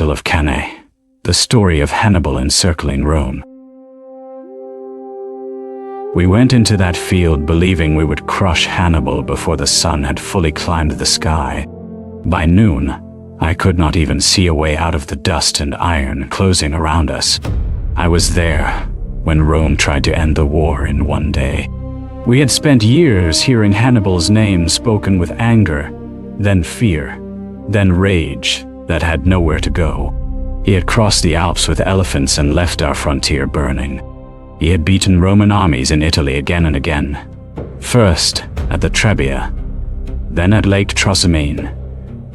Battle of Cannae, the story of Hannibal encircling Rome. We went into that field believing we would crush Hannibal before the sun had fully climbed the sky. By noon, I could not even see a way out of the dust and iron closing around us. I was there when Rome tried to end the war in one day. We had spent years hearing Hannibal's name spoken with anger, then fear, then rage that had nowhere to go. He had crossed the Alps with elephants and left our frontier burning. He had beaten Roman armies in Italy again and again. First at the Trebia, then at Lake Trasimene.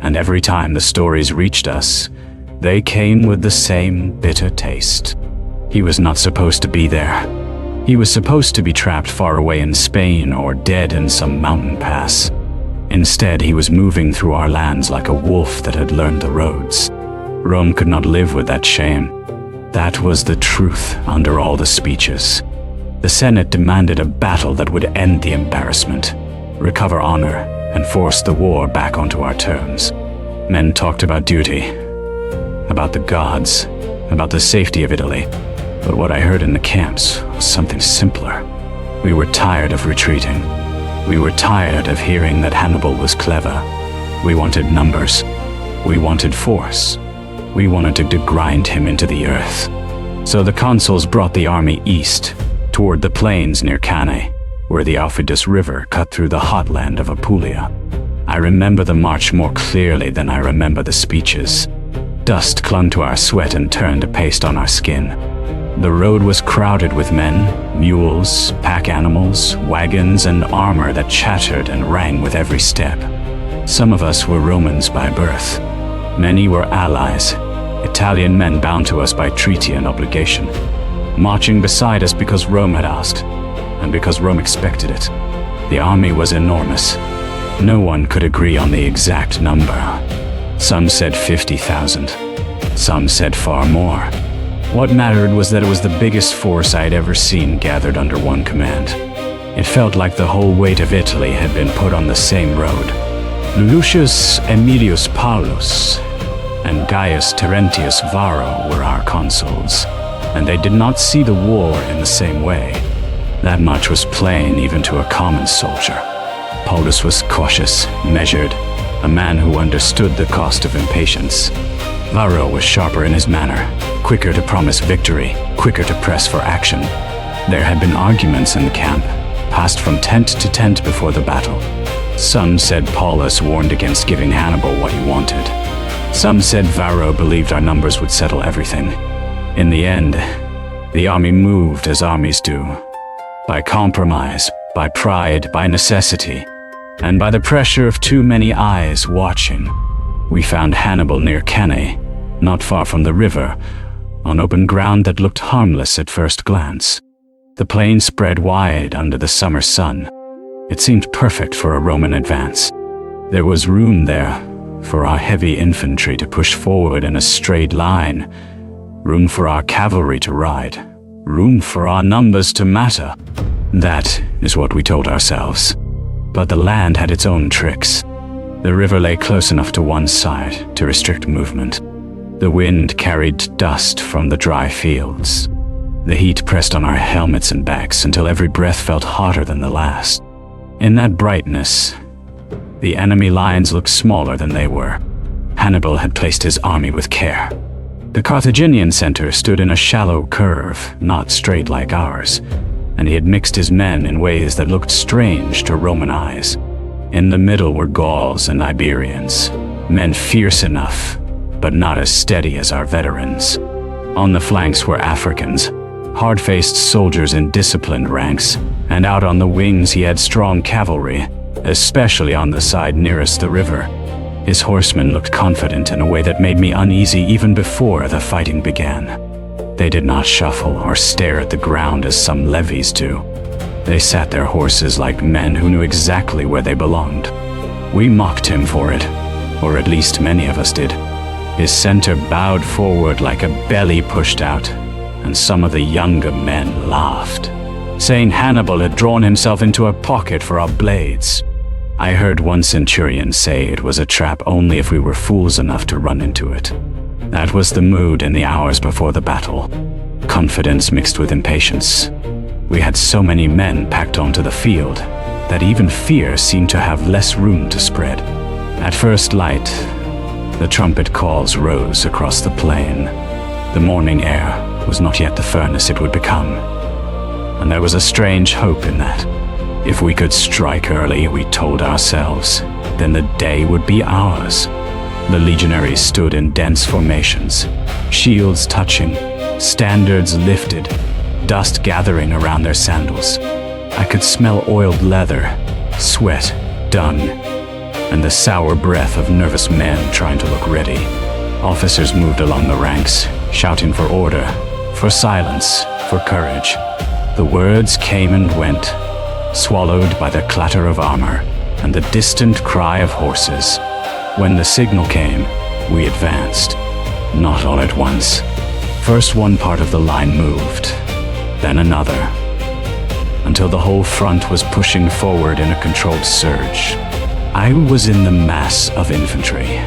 And every time the stories reached us, they came with the same bitter taste. He was not supposed to be there. He was supposed to be trapped far away in Spain or dead in some mountain pass. Instead, he was moving through our lands like a wolf that had learned the roads. Rome could not live with that shame. That was the truth under all the speeches. The Senate demanded a battle that would end the embarrassment, recover honor, and force the war back onto our terms. Men talked about duty, about the gods, about the safety of Italy. But what I heard in the camps was something simpler. We were tired of retreating. We were tired of hearing that Hannibal was clever. We wanted numbers. We wanted force. We wanted to grind him into the earth. So the consuls brought the army east, toward the plains near Cannae, where the Aufidus River cut through the hot land of Apulia. I remember the march more clearly than I remember the speeches. Dust clung to our sweat and turned to paste on our skin. The road was crowded with men, mules, pack animals, wagons, and armor that chattered and rang with every step. Some of us were Romans by birth. Many were allies, Italian men bound to us by treaty and obligation, marching beside us because Rome had asked, and because Rome expected it. The army was enormous. No one could agree on the exact number. Some said 50,000. Some said far more. What mattered was that it was the biggest force I had ever seen gathered under one command. It felt like the whole weight of Italy had been put on the same road. Lucius Aemilius Paulus and Gaius Terentius Varro were our consuls, and they did not see the war in the same way. That much was plain even to a common soldier. Paulus was cautious, measured, a man who understood the cost of impatience. Varro was sharper in his manner, quicker to promise victory, quicker to press for action. There had been arguments in the camp, passed from tent to tent before the battle. Some said Paulus warned against giving Hannibal what he wanted. Some said Varro believed our numbers would settle everything. In the end, the army moved as armies do, by compromise, by pride, by necessity, and by the pressure of too many eyes watching. We found Hannibal near Cannae, not far from the river, on open ground that looked harmless at first glance. The plain spread wide under the summer sun. It seemed perfect for a Roman advance. There was room there for our heavy infantry to push forward in a straight line, room for our cavalry to ride, room for our numbers to matter. That is what we told ourselves. But the land had its own tricks. The river lay close enough to one side to restrict movement. The wind carried dust from the dry fields. The heat pressed on our helmets and backs until every breath felt hotter than the last. In that brightness, the enemy lines looked smaller than they were. Hannibal had placed his army with care. The Carthaginian center stood in a shallow curve, not straight like ours, and he had mixed his men in ways that looked strange to Roman eyes. In the middle were Gauls and Iberians, men fierce enough, but not as steady as our veterans. On the flanks were Africans, hard-faced soldiers in disciplined ranks, and out on the wings he had strong cavalry, especially on the side nearest the river. His horsemen looked confident in a way that made me uneasy even before the fighting began. They did not shuffle or stare at the ground as some levies do. They sat their horses like men who knew exactly where they belonged. We mocked him for it, or at least many of us did. His center bowed forward like a belly pushed out, and some of the younger men laughed, saying Hannibal had drawn himself into a pocket for our blades. I heard one centurion say it was a trap only if we were fools enough to run into it. That was the mood in the hours before the battle. Confidence mixed with impatience. We had so many men packed onto the field that even fear seemed to have less room to spread. At first light, the trumpet calls rose across the plain. The morning air was not yet the furnace it would become, and there was a strange hope in that. If we could strike early, we told ourselves, then the day would be ours. The legionaries stood in dense formations, shields touching, standards lifted, dust gathering around their sandals. I could smell oiled leather, sweat, dung, and the sour breath of nervous men trying to look ready. Officers moved along the ranks, shouting for order, for silence, for courage. The words came and went, swallowed by the clatter of armor and the distant cry of horses. When the signal came, we advanced, not all at once. First one part of the line moved, then another, until the whole front was pushing forward in a controlled surge. I was in the mass of infantry,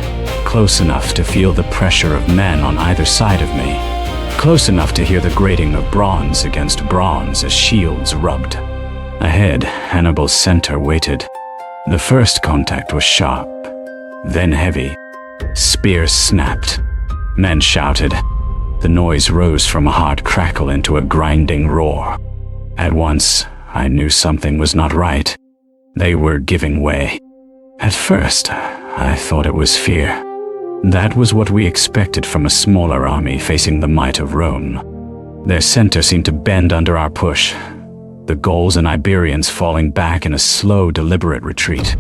close enough to feel the pressure of men on either side of me, close enough to hear the grating of bronze against bronze as shields rubbed. Ahead, Hannibal's center waited. The first contact was sharp, then heavy. Spears snapped. Men shouted. The noise rose from a hard crackle into a grinding roar. At once, I knew something was not right. They were giving way. At first, I thought it was fear. That was what we expected from a smaller army facing the might of Rome. Their center seemed to bend under our push, the Gauls and Iberians falling back in a slow, deliberate retreat.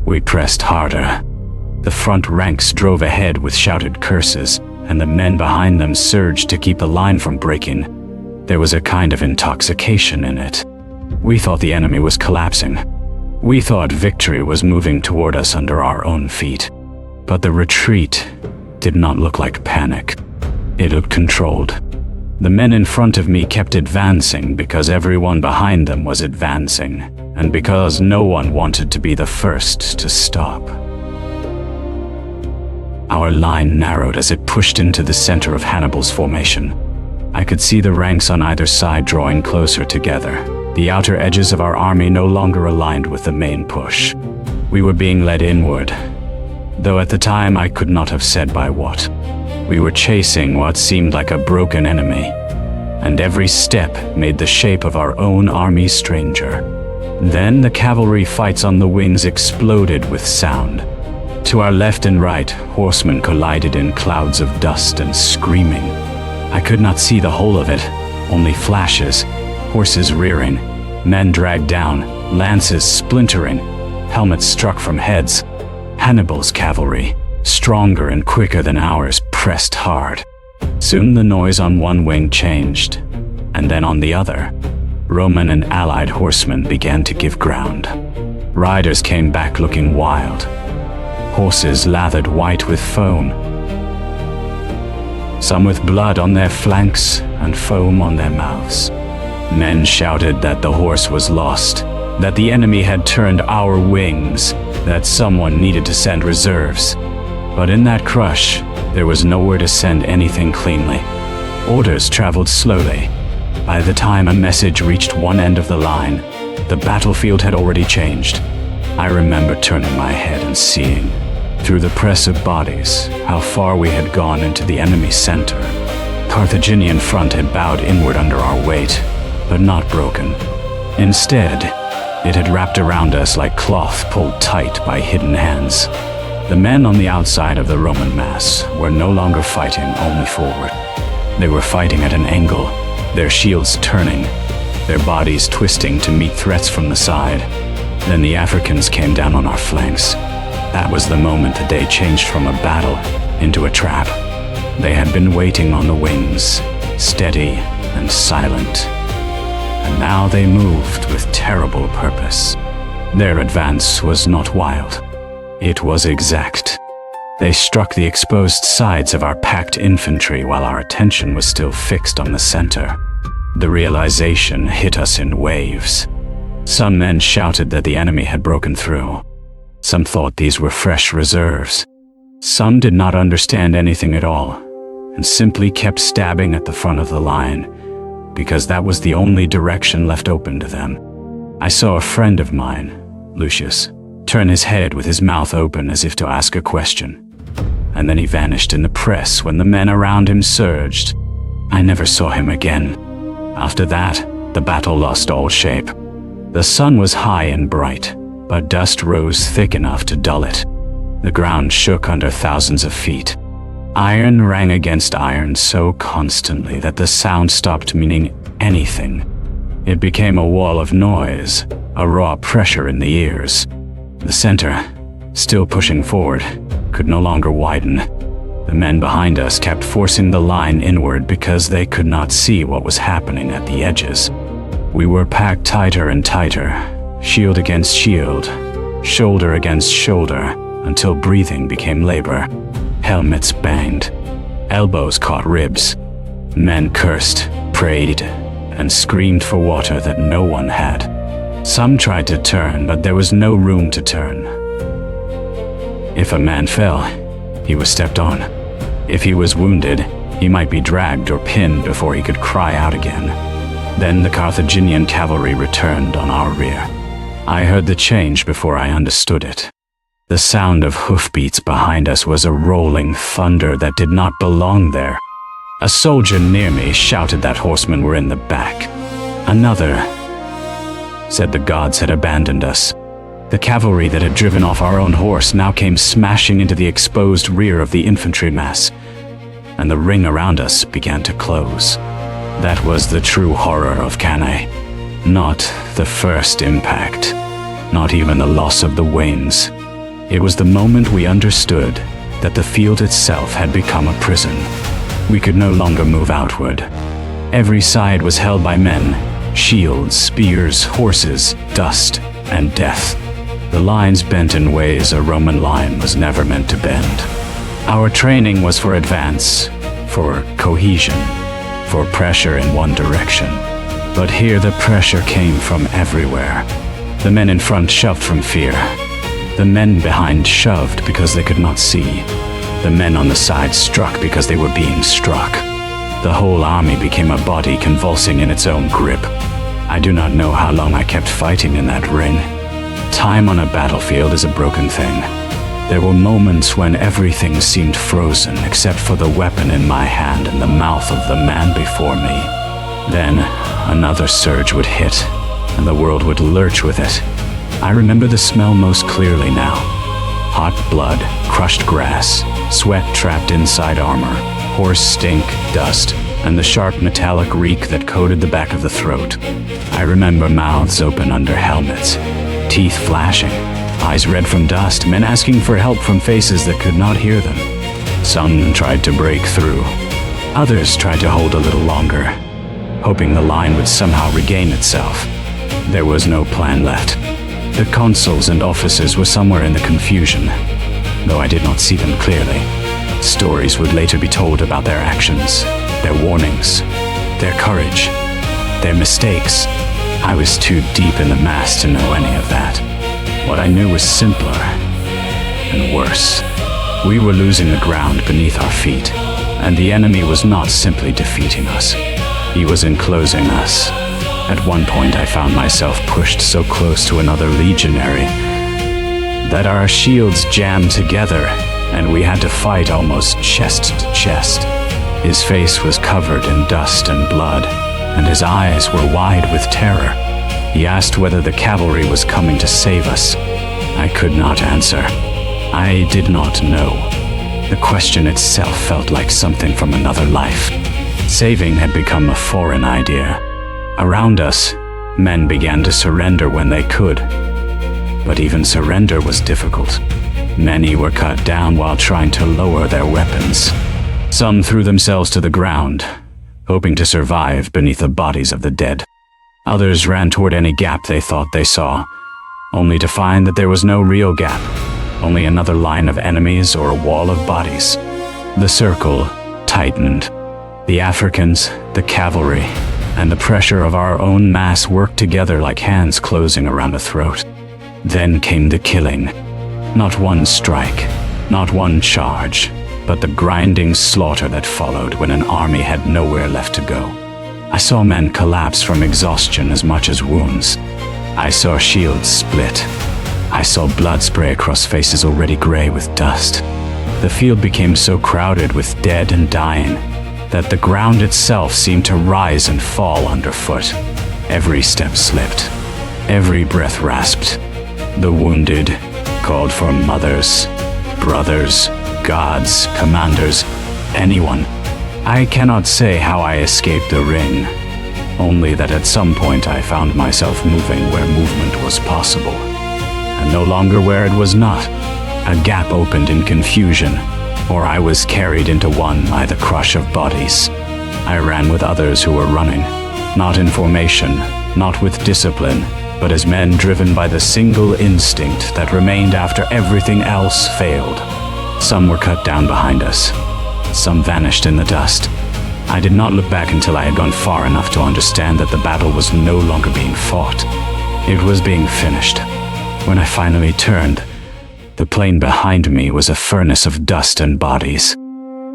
We pressed harder. The front ranks drove ahead with shouted curses, and the men behind them surged to keep the line from breaking. There was a kind of intoxication in it. We thought the enemy was collapsing. We thought victory was moving toward us under our own feet. But the retreat did not look like panic. It looked controlled. The men in front of me kept advancing because everyone behind them was advancing, and because no one wanted to be the first to stop. Our line narrowed as it pushed into the center of Hannibal's formation. I could see the ranks on either side drawing closer together, the outer edges of our army no longer aligned with the main push. We were being led inward, though at the time I could not have said by what. We were chasing what seemed like a broken enemy, and every step made the shape of our own army stranger. Then the cavalry fights on the wings exploded with sound. To our left and right, horsemen collided in clouds of dust and screaming. I could not see the whole of it, only flashes, horses rearing, men dragged down, lances splintering, helmets struck from heads. Hannibal's cavalry, stronger and quicker than ours, pressed hard. Soon the noise on one wing changed, and then on the other. Roman and allied horsemen began to give ground. Riders came back looking wild. Horses lathered white with foam, some with blood on their flanks and foam on their mouths. Men shouted that the horse was lost, that the enemy had turned our wings, that someone needed to send reserves. But in that crush, there was nowhere to send anything cleanly. Orders traveled slowly. By the time a message reached one end of the line, the battlefield had already changed. I remember turning my head and seeing, through the press of bodies, how far we had gone into the enemy's center. Carthaginian front had bowed inward under our weight, but not broken. Instead, it had wrapped around us like cloth pulled tight by hidden hands. The men on the outside of the Roman mass were no longer fighting only forward. They were fighting at an angle, their shields turning, their bodies twisting to meet threats from the side. Then the Africans came down on our flanks. That was the moment the day changed from a battle into a trap. They had been waiting on the wings, steady and silent. And now they moved with terrible purpose. Their advance was not wild. It was exact. They struck the exposed sides of our packed infantry while our attention was still fixed on the center. The realization hit us in waves. Some men shouted that the enemy had broken through. Some thought these were fresh reserves. Some did not understand anything at all, and simply kept stabbing at the front of the line, because that was the only direction left open to them. I saw a friend of mine, Lucius, turn his head with his mouth open as if to ask a question. And then he vanished in the press when the men around him surged. I never saw him again. After that, the battle lost all shape. The sun was high and bright, but dust rose thick enough to dull it. The ground shook under thousands of feet. Iron rang against iron so constantly that the sound stopped meaning anything. It became a wall of noise, a raw pressure in the ears. The center, still pushing forward, could no longer widen. The men behind us kept forcing the line inward because they could not see what was happening at the edges. We were packed tighter and tighter, shield against shield, shoulder against shoulder, until breathing became labor. Helmets banged. Elbows caught ribs. Men cursed, prayed, and screamed for water that no one had. Some tried to turn, but there was no room to turn. If a man fell, he was stepped on. If he was wounded, he might be dragged or pinned before he could cry out again. Then the Carthaginian cavalry returned on our rear. I heard the change before I understood it. The sound of hoofbeats behind us was a rolling thunder that did not belong there. A soldier near me shouted that horsemen were in the back. Another said the gods had abandoned us. The cavalry that had driven off our own horse now came smashing into the exposed rear of the infantry mass, and the ring around us began to close. That was the true horror of Cannae. Not the first impact, not even the loss of the wains. It was the moment we understood that the field itself had become a prison. We could no longer move outward. Every side was held by men, shields, spears, horses, dust, and death. The lines bent in ways a Roman line was never meant to bend. Our training was for advance, for cohesion, for pressure in one direction. But here the pressure came from everywhere. The men in front shoved from fear. The men behind shoved because they could not see. The men on the side struck because they were being struck. The whole army became a body convulsing in its own grip. I do not know how long I kept fighting in that ring. Time on a battlefield is a broken thing. There were moments when everything seemed frozen except for the weapon in my hand and the mouth of the man before me. Then another surge would hit, and the world would lurch with it. I remember the smell most clearly now. Hot blood, crushed grass, sweat trapped inside armor, horse stink, dust, and the sharp metallic reek that coated the back of the throat. I remember mouths open under helmets, teeth flashing, eyes red from dust, men asking for help from faces that could not hear them. Some tried to break through. Others tried to hold a little longer, hoping the line would somehow regain itself. There was no plan left. The consuls and officers were somewhere in the confusion, though I did not see them clearly. Stories would later be told about their actions, their warnings, their courage, their mistakes. I was too deep in the mass to know any of that. What I knew was simpler and worse. We were losing the ground beneath our feet, and the enemy was not simply defeating us. He was enclosing us. At one point, I found myself pushed so close to another legionary that our shields jammed together, and we had to fight almost chest to chest. His face was covered in dust and blood, and his eyes were wide with terror. He asked whether the cavalry was coming to save us. I could not answer. I did not know. The question itself felt like something from another life. Saving had become a foreign idea. Around us, men began to surrender when they could. But even surrender was difficult. Many were cut down while trying to lower their weapons. Some threw themselves to the ground, hoping to survive beneath the bodies of the dead. Others ran toward any gap they thought they saw, only to find that there was no real gap, only another line of enemies or a wall of bodies. The circle tightened. The Africans, the cavalry, and the pressure of our own mass worked together like hands closing around a throat. Then came the killing. Not one strike, not one charge, but the grinding slaughter that followed when an army had nowhere left to go. I saw men collapse from exhaustion as much as wounds. I saw shields split. I saw blood spray across faces already gray with dust. The field became so crowded with dead and dying that the ground itself seemed to rise and fall underfoot. Every step slipped. Every breath rasped. The wounded called for mothers, brothers, gods, commanders, anyone. I cannot say how I escaped the ring, only that at some point I found myself moving where movement was possible, and no longer where it was not. A gap opened in confusion, or I was carried into one by the crush of bodies. I ran with others who were running, not in formation, not with discipline, but as men driven by the single instinct that remained after everything else failed. Some were cut down behind us. Some vanished in the dust. I did not look back until I had gone far enough to understand that the battle was no longer being fought. It was being finished. When I finally turned, the plain behind me was a furnace of dust and bodies.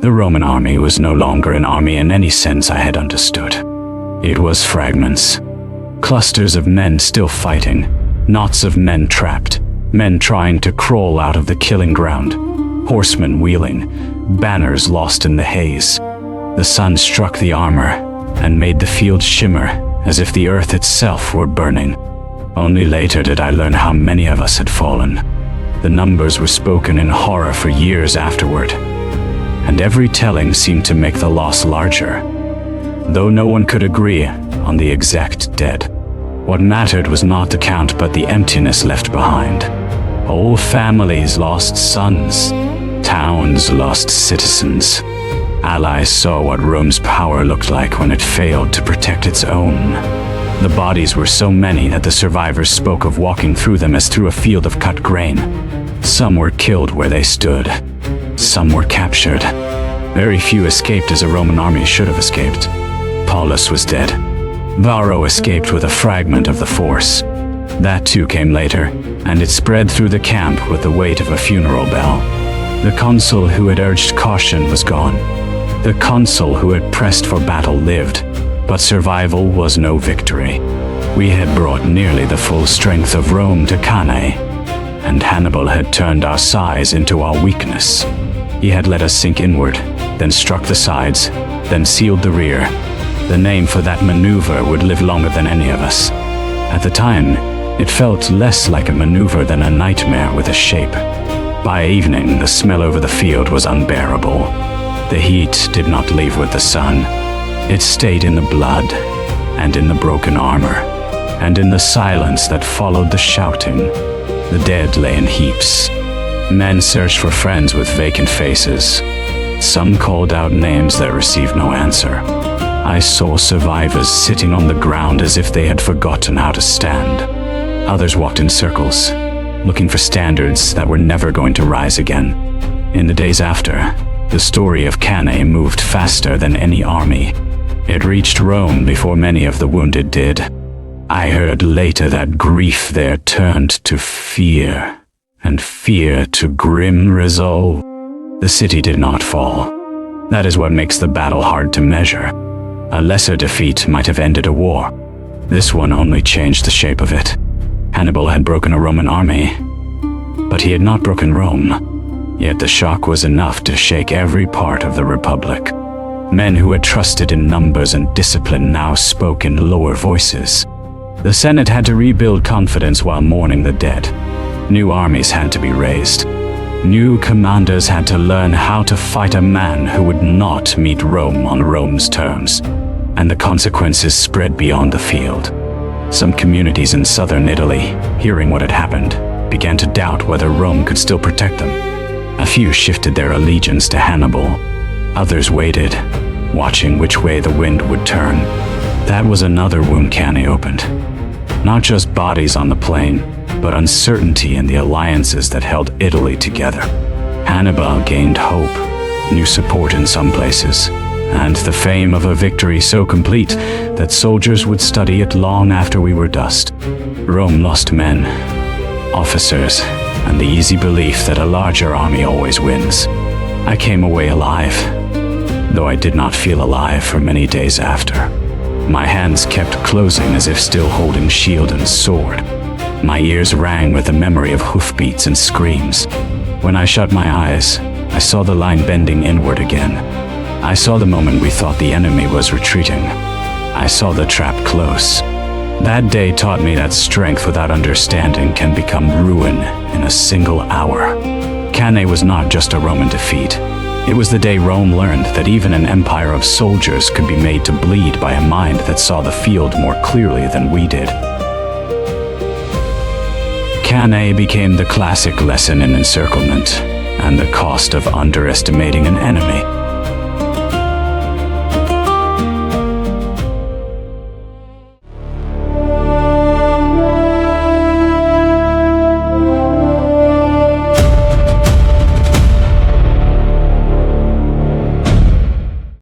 The Roman army was no longer an army in any sense I had understood. It was fragments. Clusters of men still fighting, knots of men trapped, men trying to crawl out of the killing ground, horsemen wheeling, banners lost in the haze. The sun struck the armor and made the field shimmer as if the earth itself were burning. Only later did I learn how many of us had fallen. The numbers were spoken in horror for years afterward, and every telling seemed to make the loss larger, though no one could agree on the exact dead. What mattered was not the count, but the emptiness left behind. Whole families lost sons. Towns lost citizens. Allies saw what Rome's power looked like when it failed to protect its own. The bodies were so many that the survivors spoke of walking through them as through a field of cut grain. Some were killed where they stood. Some were captured. Very few escaped as a Roman army should have escaped. Paulus was dead. Varro escaped with a fragment of the force. That too came later, and it spread through the camp with the weight of a funeral bell. The consul who had urged caution was gone. The consul who had pressed for battle lived, but survival was no victory. We had brought nearly the full strength of Rome to Cannae, and Hannibal had turned our size into our weakness. He had let us sink inward, then struck the sides, then sealed the rear. The name for that maneuver would live longer than any of us. At the time, it felt less like a maneuver than a nightmare with a shape. By evening, the smell over the field was unbearable. The heat did not leave with the sun. It stayed in the blood, and in the broken armor, and in the silence that followed the shouting. The dead lay in heaps. Men searched for friends with vacant faces. Some called out names that received no answer. I saw survivors sitting on the ground as if they had forgotten how to stand. Others walked in circles, looking for standards that were never going to rise again. In the days after, the story of Cannae moved faster than any army. It reached Rome before many of the wounded did. I heard later that grief there turned to fear, and fear to grim resolve. The city did not fall. That is what makes the battle hard to measure. A lesser defeat might have ended a war. This one only changed the shape of it. Hannibal had broken a Roman army, but he had not broken Rome. Yet the shock was enough to shake every part of the Republic. Men who had trusted in numbers and discipline now spoke in lower voices. The Senate had to rebuild confidence while mourning the dead. New armies had to be raised. New commanders had to learn how to fight a man who would not meet Rome on Rome's terms, and the consequences spread beyond the field. Some communities in southern Italy, hearing what had happened, began to doubt whether Rome could still protect them. A few shifted their allegiance to Hannibal. Others waited, watching which way the wind would turn. That was another wound Cannae opened. Not just bodies on the plain, but uncertainty in the alliances that held Italy together. Hannibal gained hope, new support in some places, and the fame of a victory so complete that soldiers would study it long after we were dust. Rome lost men, officers, and the easy belief that a larger army always wins. I came away alive, though I did not feel alive for many days after. My hands kept closing as if still holding shield and sword. My ears rang with the memory of hoofbeats and screams. When I shut my eyes, I saw the line bending inward again. I saw the moment we thought the enemy was retreating. I saw the trap close. That day taught me that strength without understanding can become ruin in a single hour. Cannae was not just a Roman defeat. It was the day Rome learned that even an empire of soldiers could be made to bleed by a mind that saw the field more clearly than we did. Cannae became the classic lesson in encirclement and the cost of underestimating an enemy.